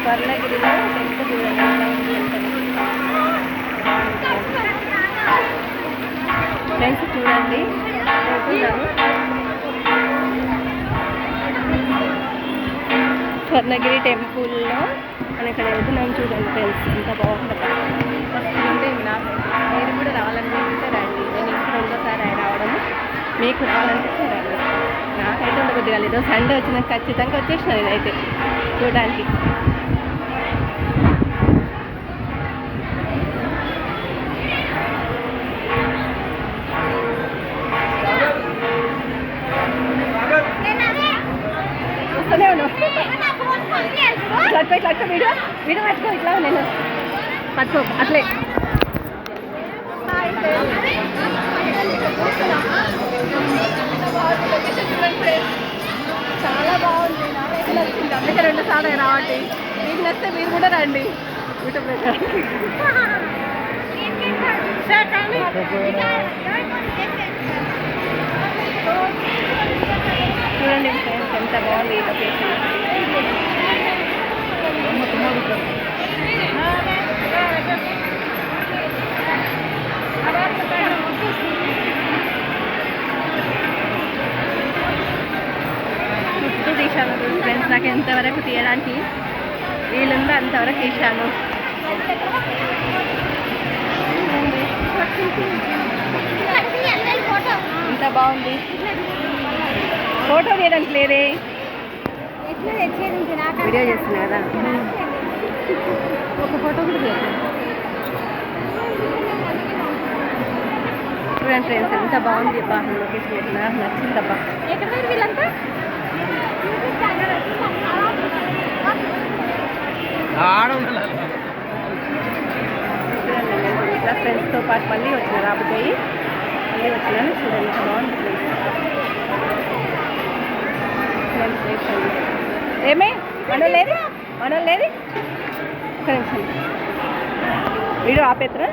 స్వర్ణగిరిలో temple friends చూడండి పోతున్నాను. స్వర్ణగిరి టెంపుల్లో మనం ఇక్కడ వెళ్తున్నాం. చూడండి ఫ్రెండ్స్ ఎంత బాగుంటుంది. ఫస్ట్ నుండి మీరు కూడా రావాలనిపిస్తే రండి. నేను ఇంకా రెండోసారి రావడము, మీకు రావాలనిపిస్తే రండి. నాకైతే ఉండబుద్ధి కాలేదు. సండే వచ్చిన ఖచ్చితంగా వచ్చేసిన నేనైతే చూడడానికి. వస్తూనే ఉన్నావు ఇట్లా వీడియో వీడియో పట్టుకో. ఇట్లా నేను పట్టుకో అట్లే. చాలా బాగుంది. నాకైతే నచ్చింది. అందుకే 2 సార్లు రావండి. మీకు నచ్చితే మీరు కూడా రండి యూట్యూబ్ దగ్గర. చూడండి ఫ్రెండ్స్ ఎంత బాగుంది ఈ లొకేషన్. చుట్టూ తీశాను ఫ్రెండ్స్. నాకు ఎంతవరకు తీయడానికి వీలుందో అంతవరకు తీశాను. ఎంత బాగుంది. ఫోటో తీయడానికి లేదే, వీడియో చేస్తున్నా కదా. ఒక ఫోటో కూడా తీయాలి. చూడండి ఫ్రెండ్స్ ఎంత బాగుంది. అబ్బా లొకేషన్ నాకు నచ్చిందబ్బా. ఎక్కడ వీళ్ళంతా ఇట్లా ఫ్రెండ్స్తో పాటు మళ్ళీ వచ్చిన రాబోయి మళ్ళీ వచ్చినాను. చూడండి ఎంత బాగుంది ప్లేస్. ఏమే మనం లేదు వీడియో ఆపేత్తరా.